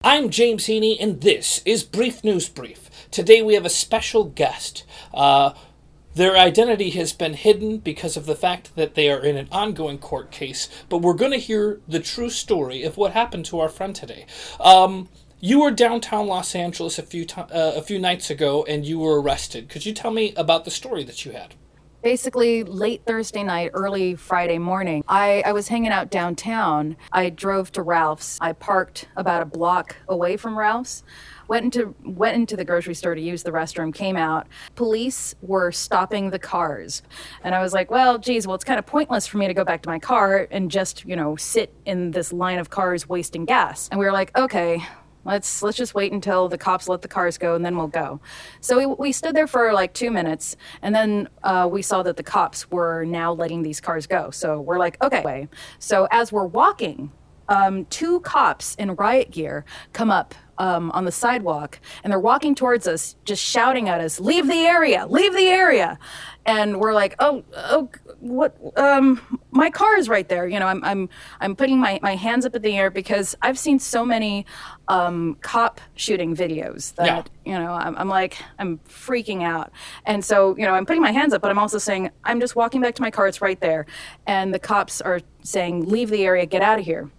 I'm James Heaney, and this is Brief News Brief. Today we have a special guest. Their identity has been hidden because of the fact that they are in an ongoing court case, but we're going to hear the true story of what happened to our friend today. You were downtown Los Angeles a few nights ago, and you were arrested. Could you tell me about the story that you had? Basically, late Thursday night, early Friday morning, I was hanging out downtown. I drove to Ralph's. I parked about a block away from Ralph's, went into the grocery store to use the restroom, came out. Police were stopping the cars. And I was like, well, it's kind of pointless for me to go back to my car and just, sit in this line of cars wasting gas. And we were like, okay, let's just wait until the cops let the cars go, and then we'll go. So we stood there for like 2 minutes, and then we saw that the cops were now letting these cars go. So we're like, okay. So as we're walking, two cops in riot gear come up on the sidewalk, and they're walking towards us, just shouting at us, "Leave the area! Leave the area!" And we're like, oh, what? My car is right there. I'm putting my hands up in the air because I've seen so many cop shooting videos that I'm freaking out. And so I'm putting my hands up, but I'm also saying I'm just walking back to my car. It's right there, and the cops are saying, "Leave the area! Get out of here!"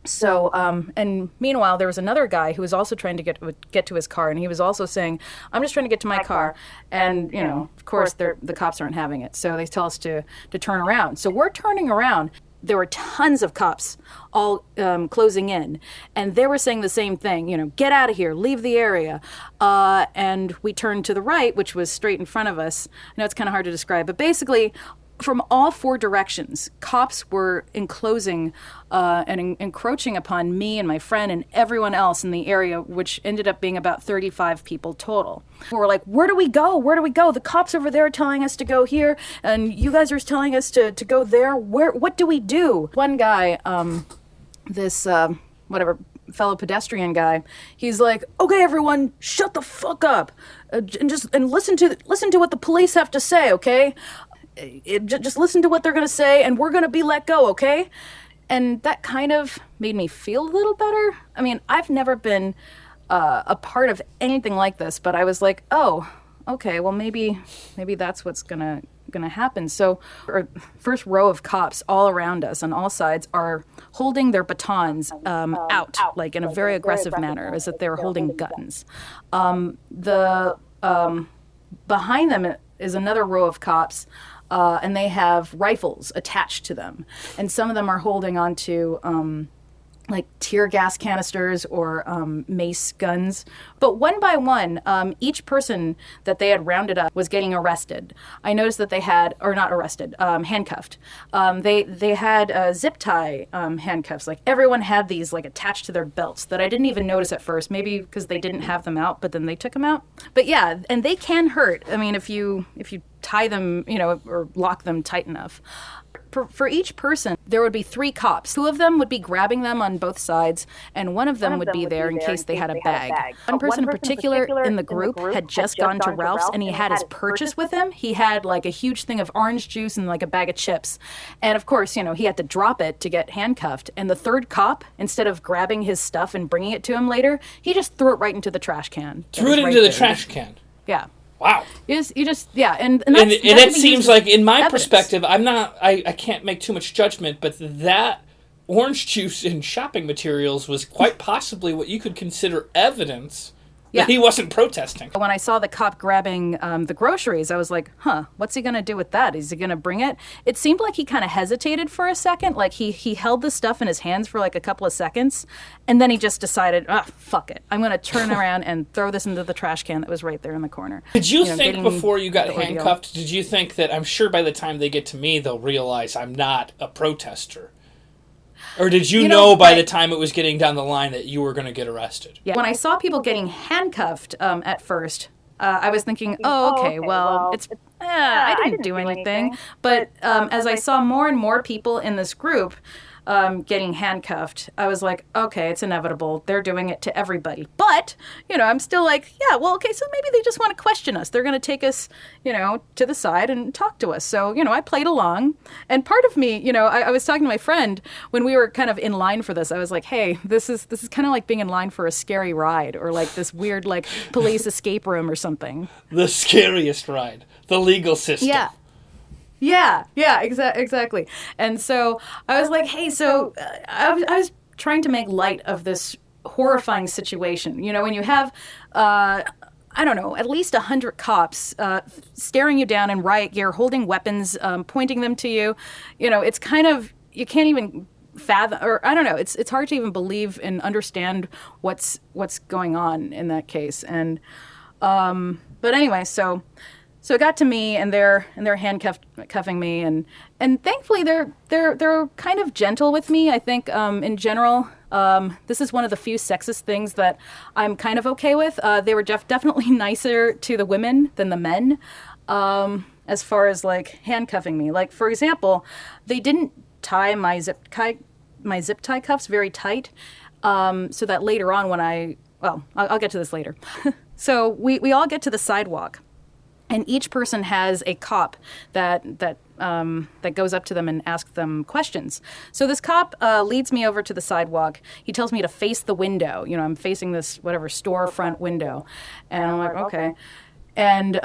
So, and meanwhile, there was another guy who was also trying to get to his car, and he was also saying, "I'm just trying to get to my car." And, of course, the cops aren't having it. So they tell us to turn around. So we're turning around. There were tons of cops all closing in, and they were saying the same thing, "Get out of here, leave the area." And we turned to the right, which was straight in front of us. I know it's kind of hard to describe, but basically, from all four directions, cops were enclosing and encroaching upon me and my friend and everyone else in the area, which ended up being about 35 people total. We were like, where do we go? Where do we go? The cops over there are telling us to go here, and you guys are telling us to go there. What do we do? One guy, fellow pedestrian guy, he's like, "Okay, everyone, shut the fuck up, and listen to what the police have to say, okay? Just listen to what they're going to say, and we're going to be let go, okay?" And that kind of made me feel a little better. I mean, I've never been a part of anything like this, but I was like, oh, okay, well, maybe that's what's gonna happen. So our first row of cops all around us on all sides are holding their batons out, like in a very aggressive manner, as if they were holding guns. Behind them is another row of cops, and they have rifles attached to them. And some of them are holding onto like tear gas canisters or mace guns. But one by one, each person that they had rounded up was getting arrested. I noticed that they had, or not arrested, handcuffed. They had zip tie handcuffs. Like everyone had these like attached to their belts that I didn't even notice at first. Maybe because they didn't have them out, but then they took them out. But yeah, and they can hurt. I mean, if you tie them, or lock them tight enough. For each person, there would be 3 cops. 2 of them would be grabbing them on both sides, and one of them would be there in case they had a bag. One person in particular in the group had just gone to Ralph's, and he had his purchase with him. He had like a huge thing of orange juice and like a bag of chips. And of course, he had to drop it to get handcuffed. And the third cop, instead of grabbing his stuff and bringing it to him later, he just threw it right into the trash can. Threw it into the trash can? Yeah. Wow. And that seems like, in my perspective, I can't make too much judgment, but that orange juice in shopping materials was quite possibly what you could consider evidence that he wasn't protesting. When I saw the cop grabbing the groceries, I was like, what's he going to do with that? Is he going to bring it? It seemed like he kind of hesitated for a second. Like he held the stuff in his hands for like a couple of seconds, and then he just decided, fuck it. I'm going to turn around and throw this into the trash can that was right there in the corner. Did you think before you got handcuffed, did you think that, I'm sure by the time they get to me, they'll realize I'm not a protester? Or did you know by the time it was getting down the line that you were going to get arrested? Yeah. When I saw people getting handcuffed at first, I was thinking, I didn't do anything. But as I saw more and more people in this group, getting handcuffed, I was like, okay, it's inevitable. They're doing it to everybody. But, I'm still like, yeah, well, okay, so maybe they just want to question us. They're going to take us, to the side and talk to us. So, I played along. And part of me, I was talking to my friend when we were kind of in line for this. I was like, hey, this is kind of like being in line for a scary ride or like this weird like police escape room or something. The scariest ride. The legal system. Yeah, exactly. And so I was like, hey, so I was trying to make light of this horrifying situation. When you have, I don't know, at least 100 cops staring you down in riot gear, holding weapons, pointing them to you, it's kind of, you can't even fathom, or I don't know, it's hard to even believe and understand what's going on in that case. And but anyway, so it got to me, and they're handcuffing me, and thankfully they're kind of gentle with me. I think in general, this is one of the few sexist things that I'm kind of okay with. They were definitely nicer to the women than the men, as far as like handcuffing me. Like for example, they didn't tie my zip tie cuffs very tight, so that later on when I'll get to this later. So we all get to the sidewalk, and each person has a cop that goes up to them and asks them questions. So this cop leads me over to the sidewalk. He tells me to face the window. I'm facing this whatever storefront window, and I'm like, okay. And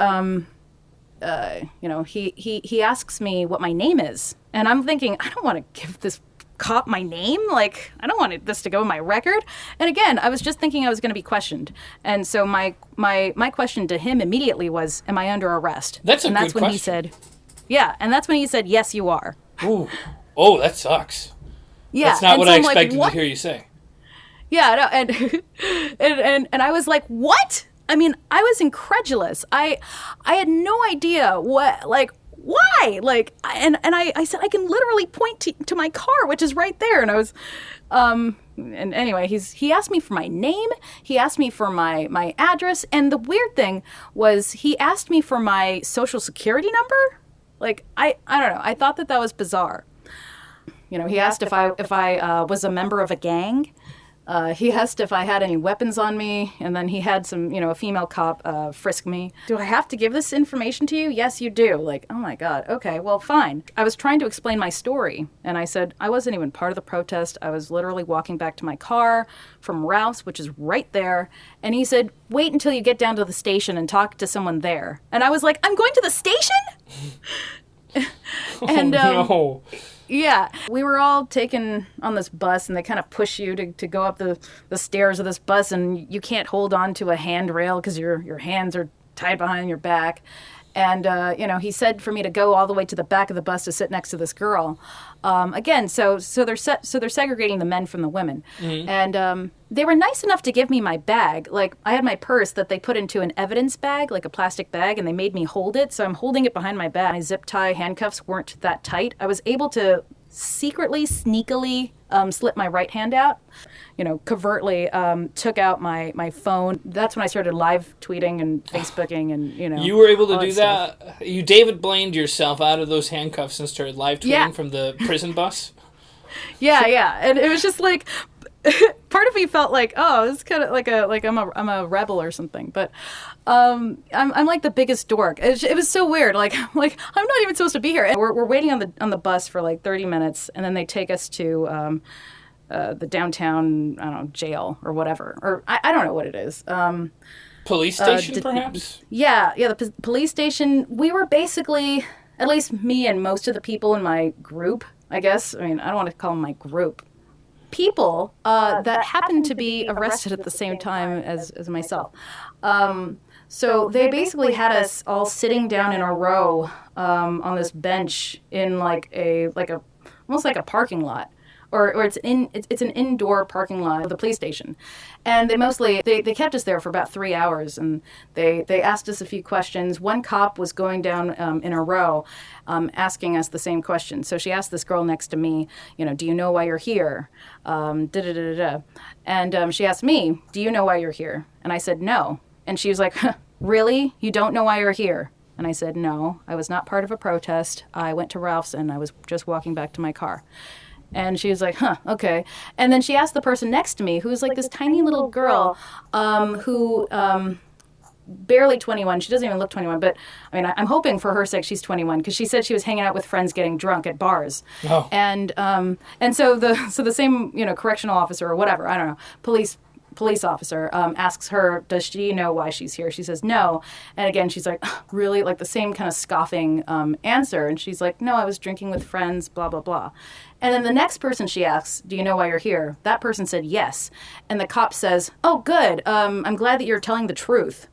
he asks me what my name is, and I'm thinking, I don't want to give this cop my name. Like, I don't want this to go in my record. And again, I was just thinking I was going to be questioned. And so my question to him immediately was, am I under arrest? That's when question. He said, yeah. And that's when he said, yes, you are. Ooh. Oh, that sucks. Yeah. That's not what I expected to hear you say. Yeah. No, and I was like, what? I mean, I was incredulous. I had no idea why? Like, and I said, I can literally point to my car, which is right there. And I was, and anyway, he asked me for my name. He asked me for my address. And the weird thing was he asked me for my social security number. Like, I don't know. I thought that was bizarre. He asked if I was a member of a gang. He asked if I had any weapons on me, and then he had a female cop frisk me. Do I have to give this information to you? Yes, you do. Like, oh my God. Okay, well, fine. I was trying to explain my story, and I said I wasn't even part of the protest. I was literally walking back to my car from Ralph's, which is right there. And he said, wait until you get down to the station and talk to someone there. And I was like, I'm going to the station? And no. Yeah, we were all taken on this bus, and they kind of push you to go up the stairs of this bus, and you can't hold on to a handrail because your hands are tied behind your back. And, he said for me to go all the way to the back of the bus to sit next to this girl. Again, so they're segregating the men from the women. Mm-hmm. And they were nice enough to give me my bag. Like, I had my purse that they put into an evidence bag, like a plastic bag, and they made me hold it. So I'm holding it behind my back. My zip tie handcuffs weren't that tight. I was able to secretly, sneakily slip my right hand out. Covertly took out my phone. That's when I started live tweeting and Facebooking and, You were able to do that? You David Blained yourself out of those handcuffs and started live tweeting from the prison bus? Yeah. And it was just like, part of me felt like, oh, it's kind of like I'm a rebel or something. But I'm like the biggest dork. It was so weird. Like I'm not even supposed to be here. And we're waiting on the bus for like 30 minutes, and then they take us to the downtown, I don't know, jail or whatever. Or I don't know what it is. Police station, perhaps? Yeah, the police station. We were basically, at least me and most of the people in my group, I guess. I mean, I don't want to call them my group. People that happened to be arrested at the same time as myself. So they basically had us all sitting down in a row on this bench in almost like a parking lot. Or it's an indoor parking lot of the police station. And they kept us there for about 3 hours, and they asked us a few questions. One cop was going down in a row asking us the same question. So she asked this girl next to me, do you know why you're here? And she asked me, do you know why you're here? And I said, no. And she was like, really? You don't know why you're here? And I said, no, I was not part of a protest. I went to Ralph's, and I was just walking back to my car. And she was like, huh, okay. And then she asked the person next to me, who was like this tiny little girl, who barely 21. She doesn't even look 21, but I mean, I'm hoping for her sake she's 21, because she said she was hanging out with friends getting drunk at bars. Oh. And so the same, correctional officer or whatever, I don't know, police officer asks her, does she know why she's here? She says no. And again, she's like, really? Like the same kind of scoffing answer. And she's like, no, I was drinking with friends, blah, blah, blah. And then the next person she asks, do you know why you're here? That person said yes. And the cop says, oh, good. I'm glad that you're telling the truth.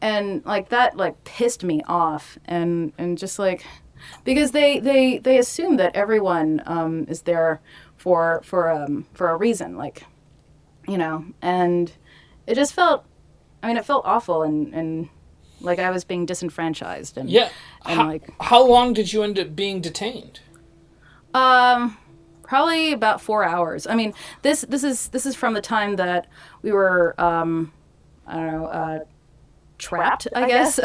And like that pissed me off. And just like, because they assume that everyone is there for a reason, like, and it just felt, it felt awful and like I was being disenfranchised. And yeah. And how long did you end up being detained? Probably about 4 hours. I mean, this is from the time that we were, trapped, I guess,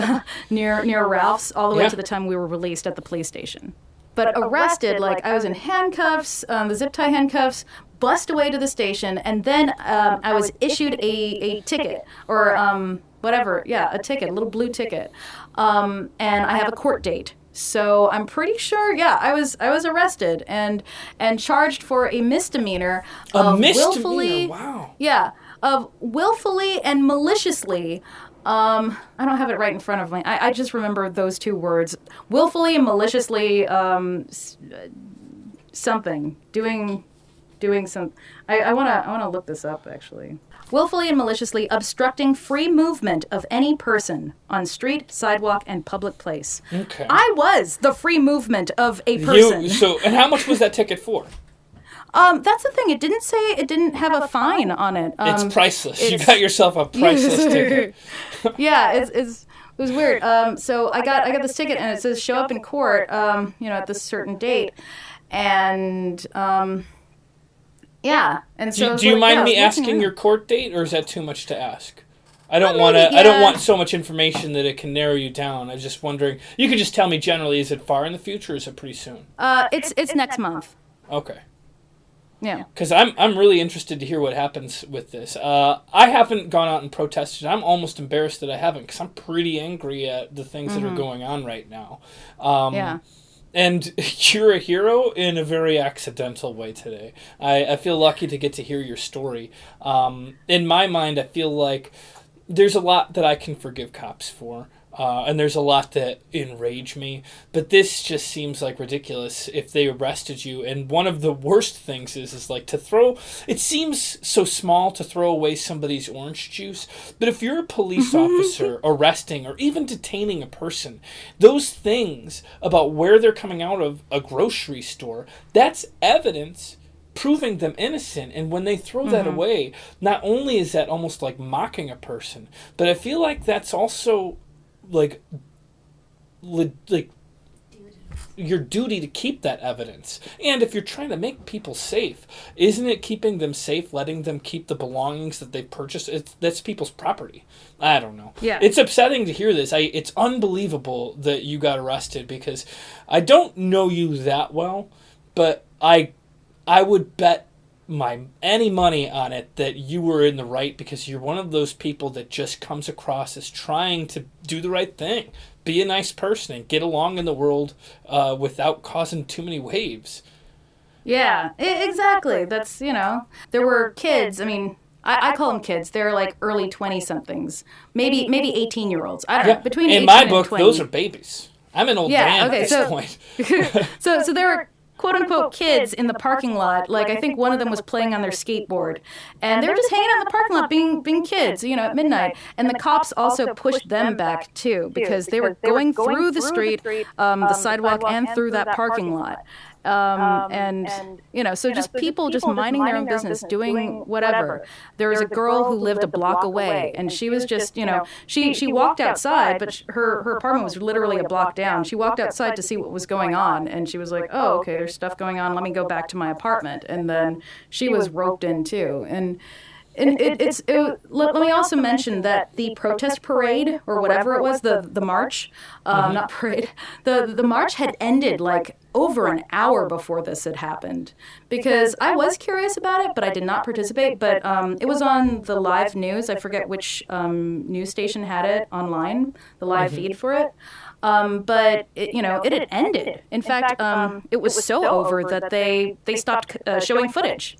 near Ralph's, all the way to the time we were released at the police station. But arrested, like I was in handcuffs, the zip tie handcuffs, bussed away to the station, and then I was issued a ticket, or whatever, a ticket, a little blue ticket, and I have a court date. So I'm pretty sure, I was arrested and charged for a misdemeanor of willfully, wow, of willfully and maliciously. I don't have it right in front of me. I just remember those two words: willfully and maliciously, something doing some. I wanna look this up actually. Willfully and maliciously obstructing free movement of any person on street, sidewalk, and public place. Okay. I was the free movement of a person. And how much was that ticket for? That's the thing. It didn't say, it didn't have a fine on it. It's priceless. You got yourself a priceless ticket. Yeah, it was weird. So I got this ticket, and it says show up in court, at this certain date, and and so do you mind me asking your court date, or is that too much to ask? I don't want so much information that it can narrow you down. I'm just wondering. You could just tell me generally. Is it far in the future, or is it pretty soon? It's next month. Okay. Yeah. Because I'm really interested to hear what happens with this. I haven't gone out and protested. I'm almost embarrassed that I haven't, because I'm pretty angry at the things that are going on right now. And you're a hero in a very accidental way today. I feel lucky to get to hear your story. In my mind, I feel like there's a lot that I can forgive cops for. And there's a lot that enrage me. But this just seems like ridiculous if they arrested you. And one of the worst things is like to throw... It seems so small to throw away somebody's orange juice. But if you're a police officer arresting or even detaining a person, those things about where they're coming out of a grocery store, that's evidence proving them innocent. And when they throw that away, not only is that almost like mocking a person, but I feel like that's also... like your duty to keep that evidence. And if you're trying to make people safe, isn't it keeping them safe, letting them keep the belongings that they've purchased? That's people's property. I don't know. Yeah. It's upsetting to hear this. It's unbelievable that you got arrested, because I don't know you that well, but I would bet any money on it that you were in the right, because you're one of those people that just comes across as trying to do the right thing, be a nice person, and get along in the world without causing too many waves. Yeah, exactly. That's, there were kids. I mean, I call them kids. They're like early 20-somethings, maybe 18-year-olds. I don't know. Between 18 in my and book, 20. those are babies. I'm an old man at this point. So there were quote-unquote kids in the parking lot. Like, I think one of them was playing on their skateboard. And they were just hanging out in the parking lot being kids, at midnight. And the cops also pushed them back, too, because they were going through the street, the sidewalk, and through that parking lot. So just people just minding their own business, doing whatever. There was a girl who lived a block away, and she was just, she walked outside, but her apartment was literally a block down. She walked outside to see what was going on, and she was like, oh, okay, there's stuff going on. Let me go back to my apartment. And then she was roped in, too. And Let me also mention that the protest parade, or whatever it was, the march, not parade, the march had ended like over an hour before this had happened, because I was curious about it, but I did not participate. But it was on the live news. I forget which news station had it online, the live feed for it. But it had ended. In fact, it was so over that they stopped showing footage.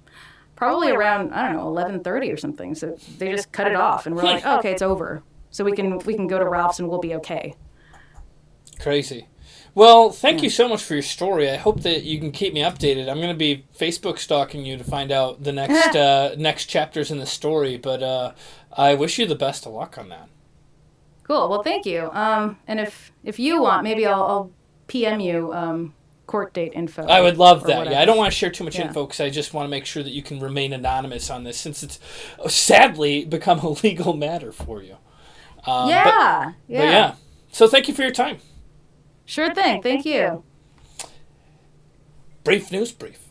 Probably around, I don't know, 11:30 or something. So they just cut it off, and we're like, oh, okay, it's over. So we can go to Ralph's and we'll be okay. Crazy. Well, thank you so much for your story. I hope that you can keep me updated. I'm going to be Facebook stalking you to find out the next next chapters in the story. But I wish you the best of luck on that. Cool. Well, thank you. And if you want, maybe I'll PM you court date info. I would love that. Yeah, I don't want to share too much info because I just want to make sure that you can remain anonymous on this, since it's sadly become a legal matter for you. But yeah. So thank you for your time. Sure thing. Thank you. Brief News Brief.